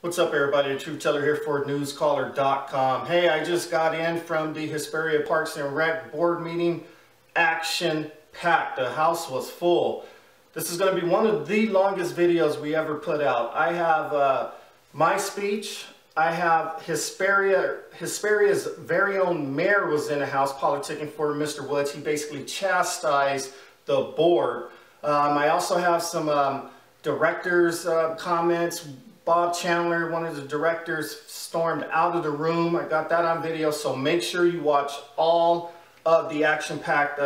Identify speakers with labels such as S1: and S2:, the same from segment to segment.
S1: What's up, everybody? The Truth Teller here for Newscaller.com. Hey, I just got in from the Hesperia Parks and Rec board meeting. Action packed. The house was full. This is going to be one of the longest videos we ever put out. I have my speech. I have Hesperia's very own mayor was in the house politicking for Mr. Woods. He basically chastised the board. I also have some directors' comments. Bob Chandler, one of the directors, stormed out of the room. I got that on video, so make sure you watch all of the action-packed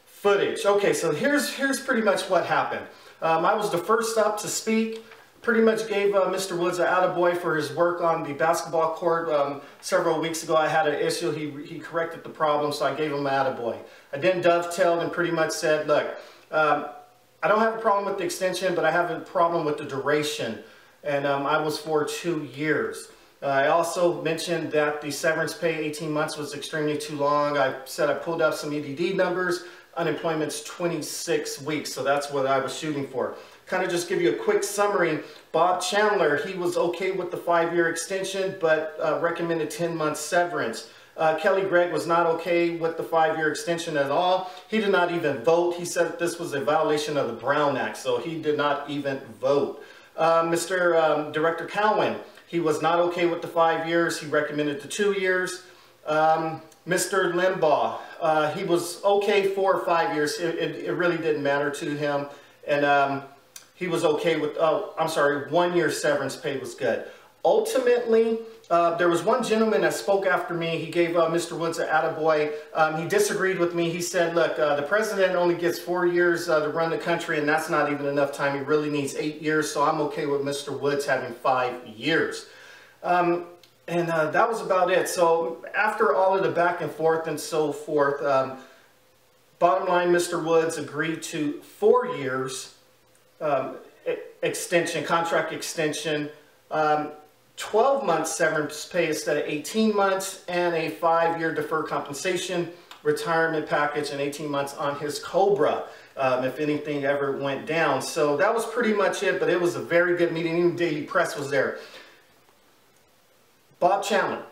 S1: footage. Okay, so here's pretty much what happened. I was the first up to speak. Pretty much gave Mr. Woods an attaboy for his work on the basketball court. Several weeks ago I had an issue. He corrected the problem, so I gave him an attaboy. I then dovetailed and pretty much said, look, I don't have a problem with the extension, but I have a problem with the duration. And I was for 2 years. I also mentioned that the severance pay, 18 months, was extremely too long. I said I pulled up some EDD numbers. Unemployment's 26 weeks, so that's what I was shooting for. Kind of just give you a quick summary. Bob Chandler, he was okay with the 5-year extension, but recommended 10-month severance. Kelly Gregg was not okay with the 5-year extension at all. He did not even vote. He said that this was a violation of the Brown Act, so he did not even vote. Mr. Director Cowan, he was not okay with the 5 years. He recommended the 2 years. Mr. Limbaugh, he was okay for 5 years. It really didn't matter to him. And he was okay with, 1 year severance pay was good. Ultimately, there was one gentleman that spoke after me. He gave Mr. Woods an attaboy. He disagreed with me. He said, look, the president only gets 4 years to run the country, and that's not even enough time. He really needs 8 years, so I'm okay with Mr. Woods having 5 years. That was about it. So after all of the back and forth and so forth, bottom line, Mr. Woods agreed to 4 years extension, contract extension, 12-month severance pay instead of 18 months, and a 5-year deferred compensation retirement package, and 18 months on his cobra if anything ever went down. So that was pretty much it, but it was a very good meeting. Even Daily Press was there. Bob Chandler,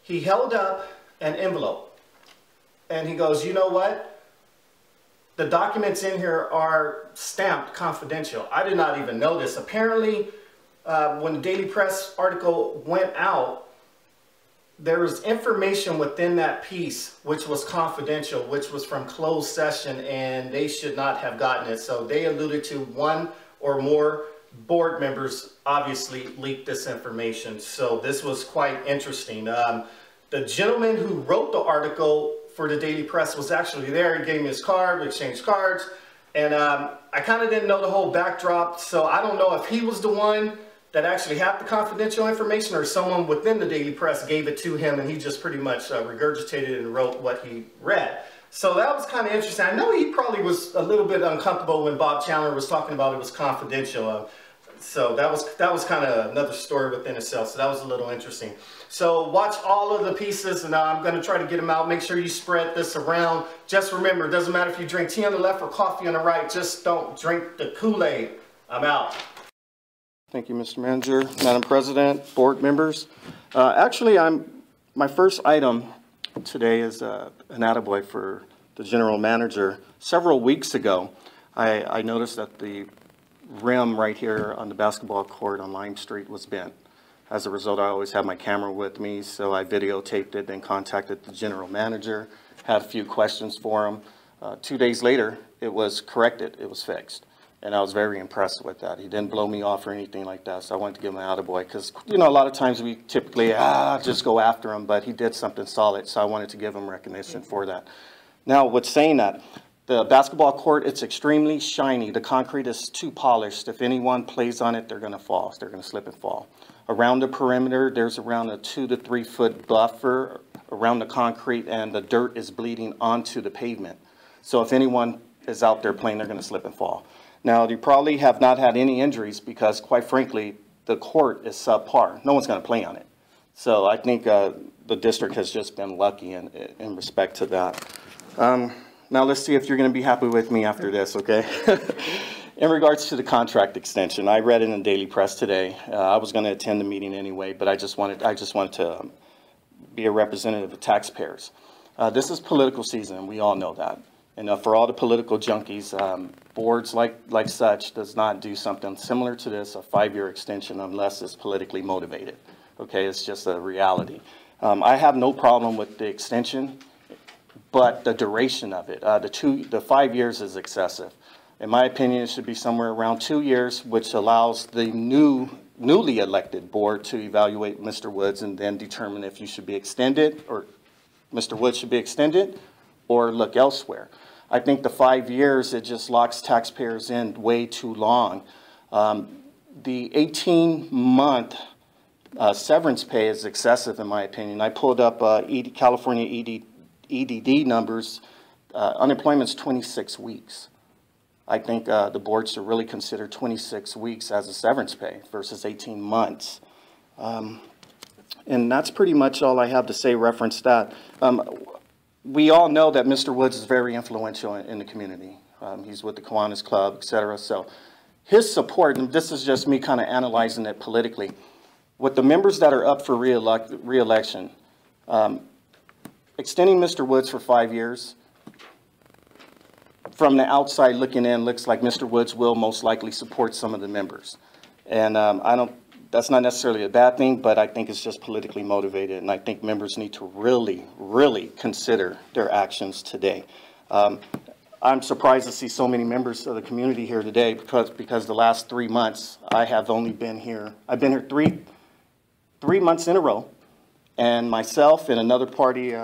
S1: he held up an envelope and he goes, you know what? The documents in here are stamped confidential. I did not even know this. Apparently, when the Daily Press article went out, there was information within that piece which was confidential, which was from closed session, and they should not have gotten it. So they alluded to one or more board members obviously leaked this information. So this was quite interesting. The gentleman who wrote the article for the Daily Press was actually there. He gave me his card, we exchanged cards, and I kind of didn't know the whole backdrop, so I don't know if he was the one that actually had the confidential information or someone within the Daily Press gave it to him and he just pretty much regurgitated and wrote what he read. So that was kind of interesting. I know he probably was a little bit uncomfortable when Bob Chandler was talking about it was confidential. So that was kind of another story within itself. So that was a little interesting. So watch all of the pieces, and I'm going to try to get them out. Make sure you spread this around. Just remember, it doesn't matter if you drink tea on the left or coffee on the right. Just don't drink the Kool-Aid. I'm out. Thank you, Mr. Manager, Madam President, board members. Actually, my first item today is an attaboy for the General Manager. Several weeks ago, I noticed that the rim right here on the basketball court on Lime Street was bent. As a result, I always have my camera with me, so I videotaped it and contacted the General Manager, had a few questions for him. 2 days later, it was corrected, it was fixed. And I was very impressed with that. He didn't blow me off or anything like that, so I wanted to give him an attaboy because, you know, a lot of times we typically just go after him, but he did something solid, so I wanted to give him recognition for that. Now, with saying that, the basketball court, it's extremely shiny. The concrete is too polished. If anyone plays on it, they're going to fall. They're going to slip and fall. Around the perimeter, there's around a 2 to 3 foot buffer around the concrete, and the dirt is bleeding onto the pavement. So if anyone is out there playing, they're going to slip and fall. Now, you probably have not had any injuries because, quite frankly, the court is subpar. No one's going to play on it. So I think the district has just been lucky in respect to that. Now, let's see if you're going to be happy with me after this, okay? In regards to the contract extension, I read it in the Daily Press today. I was going to attend the meeting anyway, but I just wanted to be a representative of taxpayers. This is political season, we all know that. And for all the political junkies, boards like such does not do something similar to this, a 5-year extension, unless it's politically motivated. Okay, it's just a reality. I have no problem with the extension, but the duration of it, the 5 years is excessive. In my opinion, it should be somewhere around 2 years, which allows the newly elected board to evaluate Mr. Woods and then determine if you should be extended, or Mr. Woods should be extended, or look elsewhere. I think the 5 years, it just locks taxpayers in way too long. The 18-month severance pay is excessive, in my opinion. I pulled up California EDD numbers. Unemployment's 26 weeks. I think the board should really consider 26 weeks as a severance pay versus 18 months. And that's pretty much all I have to say reference that. We all know that Mr. Woods is very influential in the community. He's with the Kiwanis Club, et cetera. So his support, and this is just me kind of analyzing it politically, with the members that are up for re-election, extending Mr. Woods for 5 years, from the outside looking in, looks like Mr. Woods will most likely support some of the members. And that's not necessarily a bad thing, but I think it's just politically motivated, and I think members need to really, really consider their actions today. I'm surprised to see so many members of the community here today because the last 3 months I have only been here. I've been here three months in a row, and myself and another party,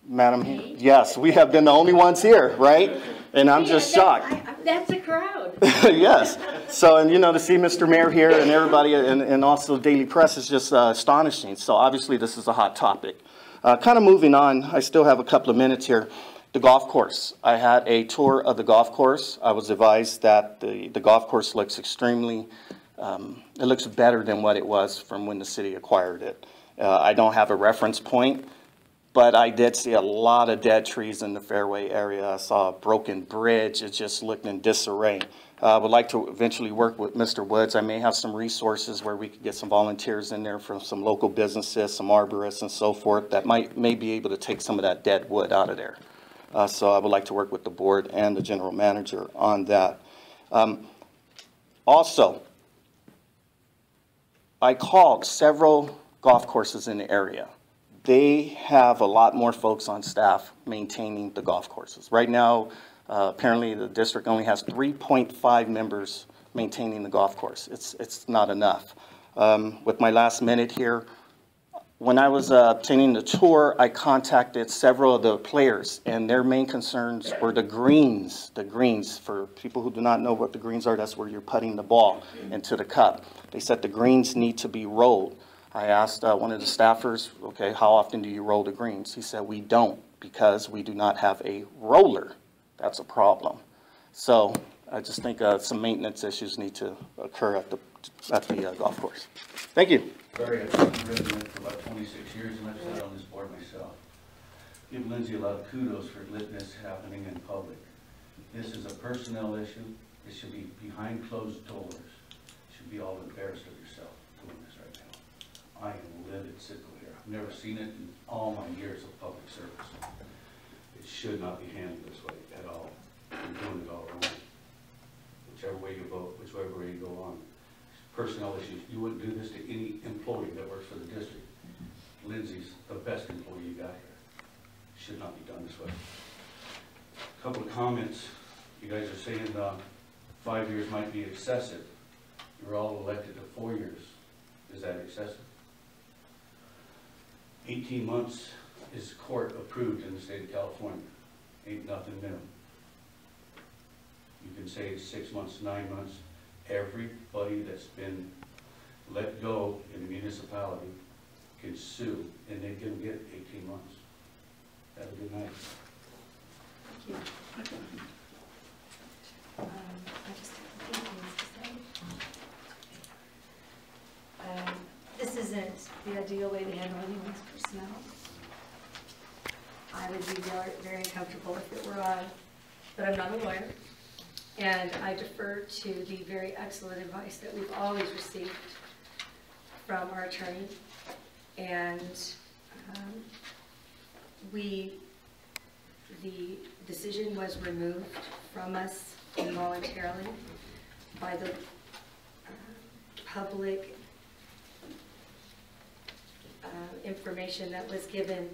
S1: Madam, yes, we have been the only ones here, right? And I'm just shocked.
S2: That's a crowd.
S1: Yes. So, and you know, to see Mr. Mayor here and everybody, and also Daily Press is just astonishing. So obviously this is a hot topic. Kind of moving on, I still have a couple of minutes here. The golf course. I had a tour of the golf course. I was advised that the golf course looks extremely, it looks better than what it was from when the city acquired it. I don't have a reference point, but I did see a lot of dead trees in the fairway area. I saw a broken bridge. It just looked in disarray. I would like to eventually work with Mr. Woods. I may have some resources where we could get some volunteers in there from some local businesses, some arborists and so forth that may be able to take some of that dead wood out of there. So I would like to work with the board and the general manager on that. Also, I called several golf courses in the area. They have a lot more folks on staff maintaining the golf courses. Right now, apparently the district only has 3.5 members maintaining the golf course. It's not enough. With my last minute here, when I was obtaining the tour, I contacted several of the players, and their main concerns were the greens. The greens, for people who do not know what the greens are, that's where you're putting the ball into the cup. They said the greens need to be rolled. I asked one of the staffers, okay, how often do you roll the greens? He said, we don't, because we do not have a roller. That's a problem. So I just think some maintenance issues need to occur at the golf course. Thank you.
S3: Sorry, I've been resident for about 26 years, and I've sat on this board myself. Give Lindsay a lot of kudos for letting this happening in public. This is a personnel issue. It should be behind closed doors. You should be all embarrassed of yourself doing this right now. I am livid sickle here. I've never seen it in all my years of public service. It should not be handled this way at all. You're doing it all wrong. Whichever way you vote, whichever way you go on. Personnel issues. You wouldn't do this to any employee that works for the district. Lindsay's the best employee you got here. Should not be done this way. A couple of comments. You guys are saying 5 years might be excessive. You're all elected to 4 years. Is that excessive? 18 months is court approved in the state of California. Ain't nothing minimum. You can say 6 months, 9 months. Everybody that's been let go in the municipality can sue, and they can get 18 months. Have a good night.
S2: Thank you. I just have a few things to say. This isn't the ideal way to handle anyone's personnel. I would be very, very uncomfortable if it were I, but I'm not a lawyer. And I defer to the very excellent advice that we've always received from our attorney. And the decision was removed from us involuntarily by the public information that was given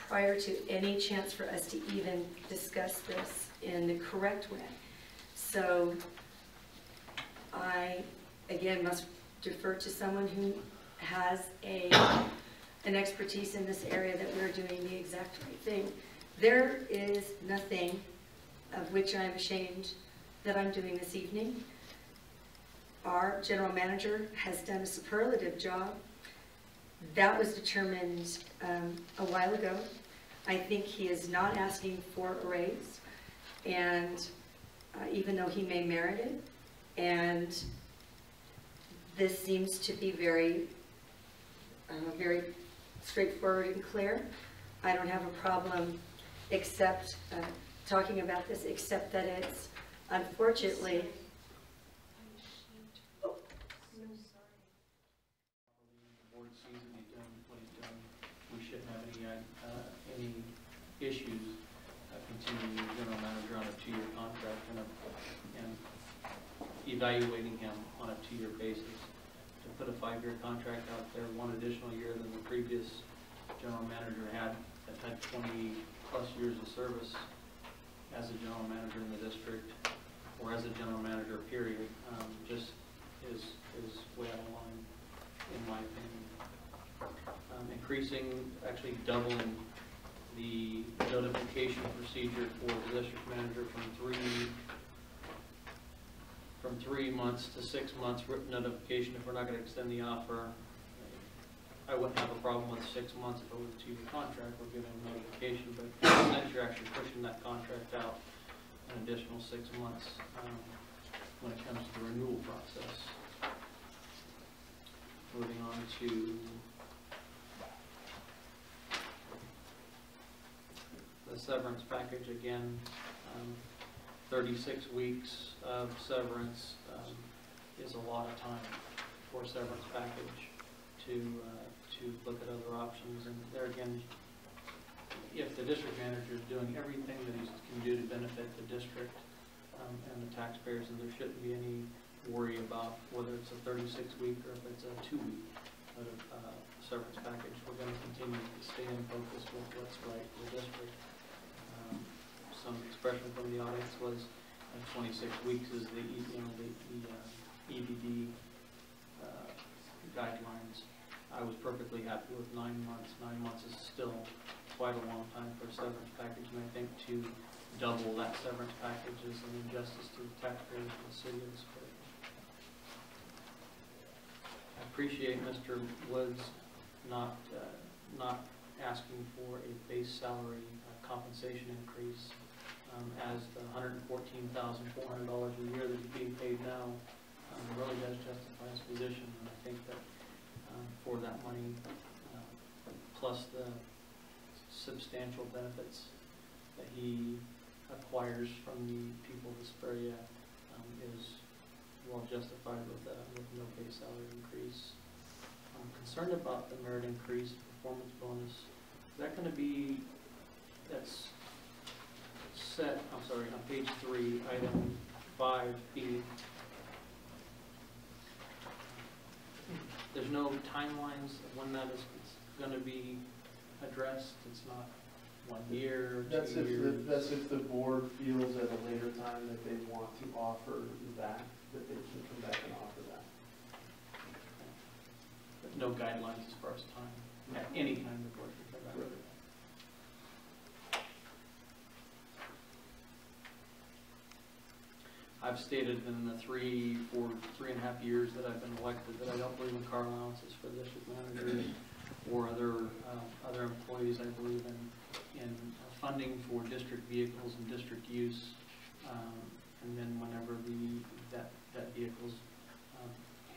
S2: prior to any chance for us to even discuss this in the correct way. So I, again, must defer to someone who has an expertise in this area that we're doing the exact right thing. There is nothing of which I'm ashamed that I'm doing this evening. Our general manager has done a superlative job. That was determined a while ago. I think he is not asking for a raise, and even though he may merit it, and this seems to be very straightforward and clear. I don't have a problem except talking about this, except that it's unfortunately.
S4: The board sees that he's done what he's done. We shouldn't have any issues continuing the general manager on a 2-year contract and evaluating him on a 2-year basis. To put a 5-year contract out there, 1 additional year than the previous general manager had, that had 20+ years of service as a general manager in the district, or as a general manager, period, just is way out of line, in my opinion. Increasing, actually doubling the notification procedure for the district manager from 3 months to 6 months written notification if we're not going to extend the offer. I wouldn't have a problem with 6 months if it was a 2-year contract. We're giving a notification, but since you're actually pushing that contract out an additional 6 months when it comes to the renewal process. Moving on to the severance package again. 36 weeks of severance is a lot of time for a severance package to look at other options. And there again, if the district manager is doing everything that he can do to benefit the district and the taxpayers, and there shouldn't be any worry about whether it's a 36-week or if it's a 2-week severance package. We're going to continue to stay in focus with what's right for the district. Some expression from the audience was 26 weeks is the EBD guidelines. I was perfectly happy with 9 months. 9 months is still quite a long time for a severance package, and I think to double that severance package is an injustice to the taxpayers of the city of Hesperia. I appreciate Mr. Woods not asking for a base salary compensation increase, as the $114,400 a year that he's being paid now really does justify his position. And I think that for that money, plus the substantial benefits that he acquires from the people of Hesperia, is well justified with no base salary increase. I'm concerned about the merit increase, performance bonus. Is that going to be, that's set, I'm sorry, on page 3, item 5B. There's no timelines of when that is going to be addressed. It's not 1 year, 2 years.
S5: That's if the board feels at a later time that they want to offer that they can come back and offer that.
S4: But no guidelines as far as time. At any time the board can come back with it. I've stated in the 3.5 years that I've been elected that I don't believe in car allowances for district managers or other employees. I believe in funding for district vehicles and district use, and then whenever that vehicle's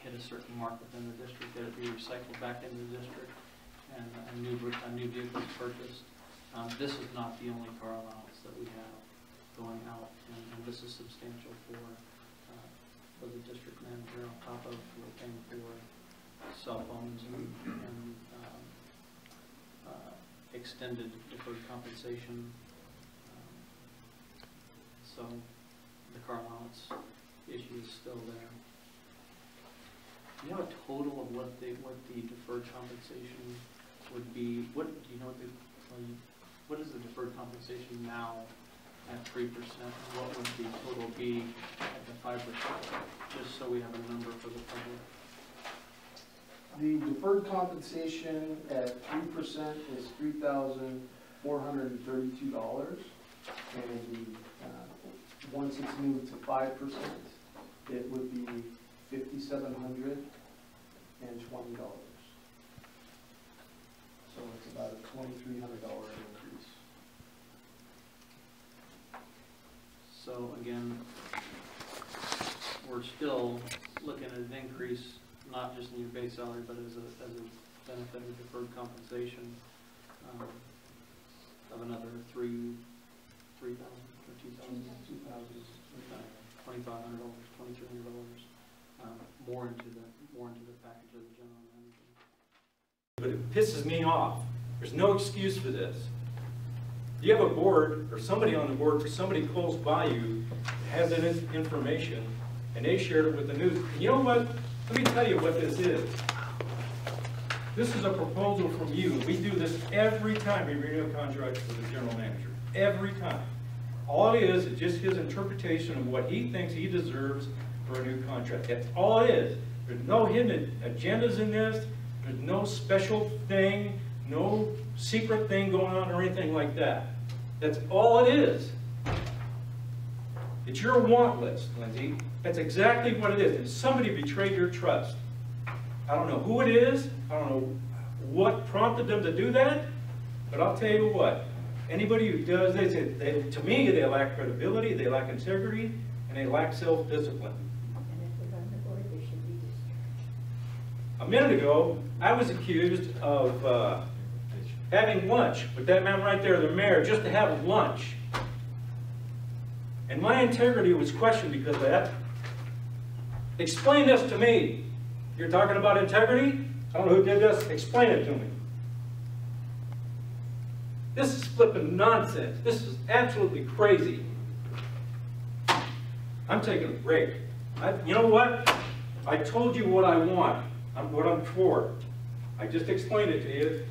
S4: hit a certain mark within the district, that it be recycled back into the district and a new vehicle is purchased. This is not the only car allowance that we have going out, and this is substantial for the district manager, on top of we're paying for cell phones and extended deferred compensation. So the car allowance issue is still there. Do you have a total of what the deferred compensation would be? What do you know? What is the deferred compensation now at 3%? And what would the total be at the 5%? Just so we have a number for the public.
S5: The deferred compensation at 3% is $3,432, and once it's moved to 5%, it would be $5,720. So it's about a $2,300 increase.
S4: So again, we're still looking at an increase, not just in your base salary, but as a benefit of deferred compensation of another $3,000 or $2,000, $2,500, $2,300, more into the package of the general manager.
S6: But it pisses me off. There's no excuse for this. You have a board, or somebody on the board, or somebody close by you that has that information, and they shared it with the news. And you know what? Let me tell you what this is. This is a proposal from you. We do this every time we renew a contract with the general manager. Every time. All it is just his interpretation of what he thinks he deserves for a new contract. That's all it is. There's no hidden agendas in this. There's no special thing, no secret thing going on or anything like that. That's all it is. It's your want list, Lindsay. That's exactly what it is. And somebody betrayed your trust. I don't know who it is. I don't know what prompted them to do that. But I'll tell you what. Anybody who does this, to me, they lack credibility, they lack integrity, and they lack self-discipline.
S2: And if they're on the board, they should be discharged.
S6: A minute ago, I was accused of having lunch with that man right there, the mayor, just to have lunch. And my integrity was questioned because of that. Explain this to me. You're talking about integrity? I don't know who did this. Explain it to me. This is flipping nonsense. This is absolutely crazy. I'm taking a break. You know what? I told you what I want. What I'm for. I just explained it to you.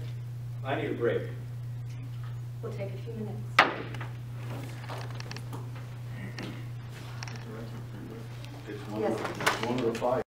S6: I need a break.
S2: We'll take a few minutes.
S7: It's one of the five.